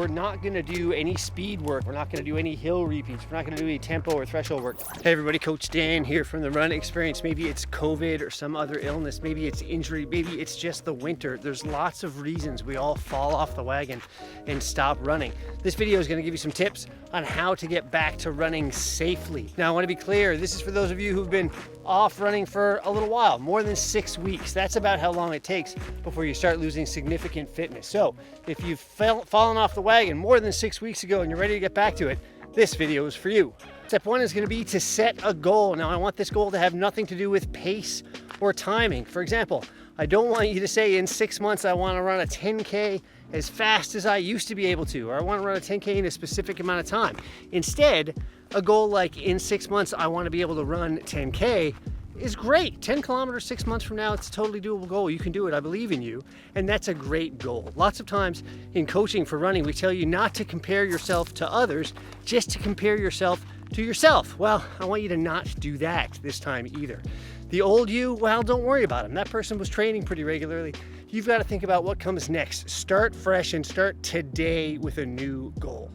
we're not gonna do any speed work. We're not gonna do any hill repeats. We're not gonna do any tempo or threshold work. Hey everybody, Coach Dan here from the Run Experience. Maybe it's COVID or some other illness. Maybe it's injury. Maybe it's just the winter. There's lots of reasons we all fall off the wagon and stop running. This video is gonna give you some tips on how to get back to running safely. Now I wanna be clear, this is for those of you who've been off running for a little while, more than 6 weeks. That's about how long it takes before you start losing significant fitness. So if you've fallen off the wagon more than 6 weeks ago and you're ready to get back to it, this video is for you. Step one is going to be to set a goal. Now I want this goal to have nothing to do with pace or timing. For example, I don't want you to say in 6 months I want to run a 10K as fast as I used to be able to, or I want to run a 10K in a specific amount of time. Instead, a goal like in 6 months I want to be able to run 10K is great. 10 kilometers 6 months from now, it's a totally doable goal. You can do it, I believe in you, and that's a great goal. Lots of times in coaching for running, we tell you not to compare yourself to others, just to compare yourself to yourself. Well, I want you to not do that this time either. The old you, well, don't worry about him. That person was training pretty regularly. You've got to think about what comes next. Start fresh and start today with a new goal.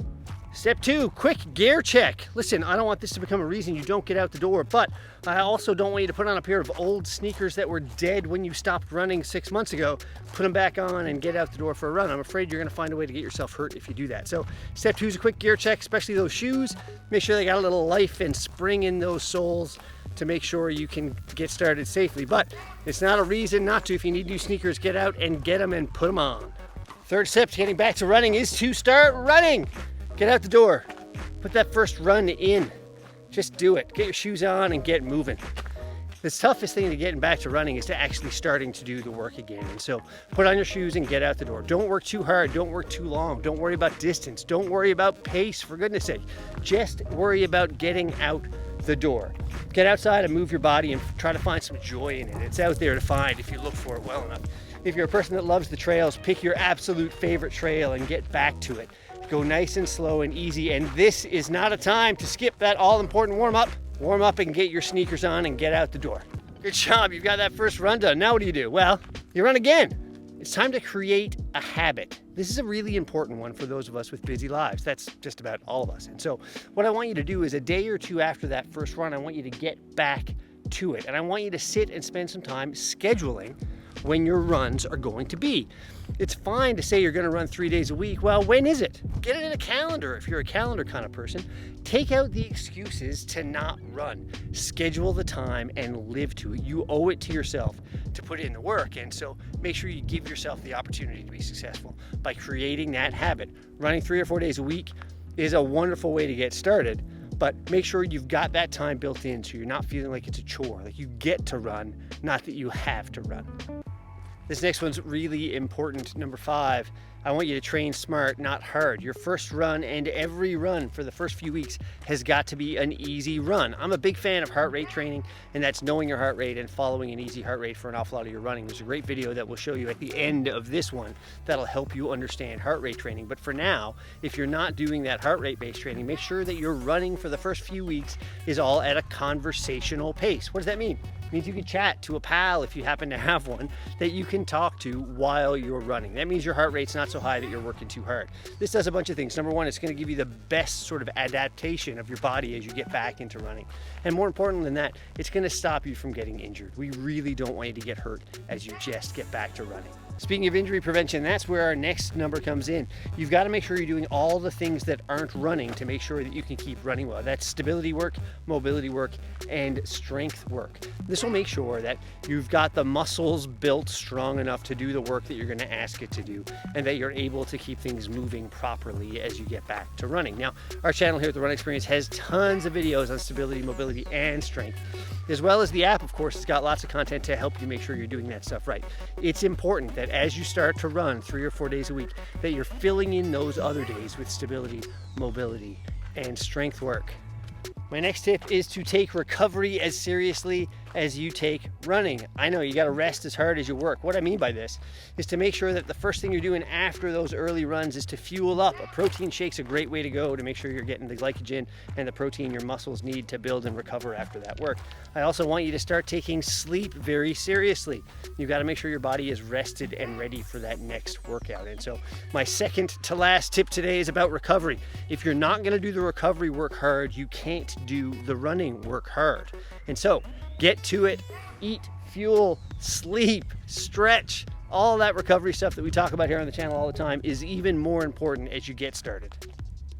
Step two, quick gear check. Listen, I don't want this to become a reason you don't get out the door, but I also don't want you to put on a pair of old sneakers that were dead when you stopped running 6 months ago, put them back on and get out the door for a run. I'm afraid you're gonna find a way to get yourself hurt if you do that. So step two is a quick gear check, especially those shoes. Make sure they got a little life and spring in those soles to make sure you can get started safely. But it's not a reason not to. If you need new sneakers, get out and get them and put them on. Third step to getting back to running is to start running. Get out the door, put that first run in. Just do it. Get your shoes on and get moving. The toughest thing to getting back to running is to actually starting to do the work again. And so put on your shoes and get out the door. Don't work too hard. Don't work too long. Don't worry about distance. Don't worry about pace, for goodness sake. Just worry about getting out the door. Get outside and move your body and try to find some joy in it. It's out there to find if you look for it well enough. If you're a person that loves the trails, pick your absolute favorite trail and get back to it. Go nice and slow and easy, and this is not a time to skip that all-important warm-up. Warm up and get your sneakers on and get out the door. Good job, you've got that first run done. Now what do? Well, you run again. It's time to create a habit. This is a really important one for those of us with busy lives. That's just about all of us. And so what I want you to do is a day or two after that first run, I want you to get back to it. And I want you to sit and spend some time scheduling when your runs are going to be. It's fine to say you're going to run 3 days a week. Well, when is it? Get it in a calendar if you're a calendar kind of person. Take out the excuses to not run. Schedule the time and live to it. You owe it to yourself to put in the work. And so make sure you give yourself the opportunity to be successful by creating that habit. Running 3 or 4 days a week is a wonderful way to get started, but make sure you've got that time built in so you're not feeling like it's a chore, like you get to run, not that you have to run. This next one's really important. Number 5, I want you to train smart, not hard. Your first run and every run for the first few weeks has got to be an easy run. I'm a big fan of heart rate training, and that's knowing your heart rate and following an easy heart rate for an awful lot of your running. There's a great video that we'll show you at the end of this one that'll help you understand heart rate training. But for now, if you're not doing that heart rate based training, make sure that your running for the first few weeks is all at a conversational pace. What does that mean? It means you can chat to a pal if you happen to have one that you can talk to while you're running. That means your heart rate's not so high that you're working too hard. This does a bunch of things. Number one, it's going to give you the best sort of adaptation of your body as you get back into running. And more important than that, it's going to stop you from getting injured. We really don't want you to get hurt as you just get back to running. Speaking of injury prevention, that's where our next number comes in. You've got to make sure you're doing all the things that aren't running to make sure that you can keep running well. That's stability work, mobility work, and strength work. This will make sure that you've got the muscles built strong enough to do the work that you're going to ask it to do, and that you're able to keep things moving properly as you get back to running. Now, our channel here at The Run Experience has tons of videos on stability, mobility, and strength, as well as the app, of course. It's got lots of content to help you make sure you're doing that stuff right. It's important that as you start to run 3 or 4 days a week, that you're filling in those other days with stability, mobility, and strength work. My next tip is to take recovery as seriously as you take running. I know you got to rest as hard as you work. What I mean by this is to make sure that the first thing you're doing after those early runs is to fuel up. A protein shake's a great way to go to make sure you're getting the glycogen and the protein your muscles need to build and recover after that work. I also want you to start taking sleep very seriously. You've got to make sure your body is rested and ready for that next workout. And so my second to last tip today is about recovery. If you're not going to do the recovery work hard, you can't do the running work hard. And so get to it, eat, fuel, sleep, stretch. All that recovery stuff that we talk about here on the channel all the time is even more important as you get started.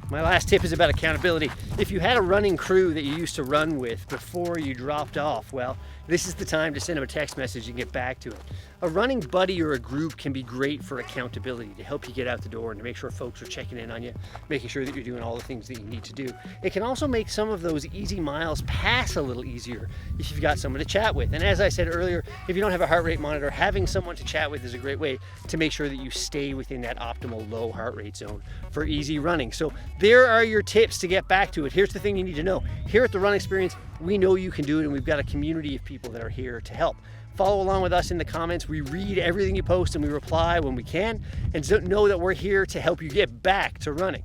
My last tip is about accountability. If you had a running crew that you used to run with before you dropped off, well, this is the time to send them a text message and get back to it. A running buddy or a group can be great for accountability, to help you get out the door and to make sure folks are checking in on you, making sure that you're doing all the things that you need to do. It can also make some of those easy miles pass a little easier if you've got someone to chat with. And as I said earlier, if you don't have a heart rate monitor, having someone to chat with is a great way to make sure that you stay within that optimal low heart rate zone for easy running. So there are your tips to get back to it. Here's the thing you need to know. Here at the Run Experience, we know you can do it, and we've got a community of people that are here to help. Follow along with us in the comments. We read everything you post and we reply when we can. And so know that we're here to help you get back to running.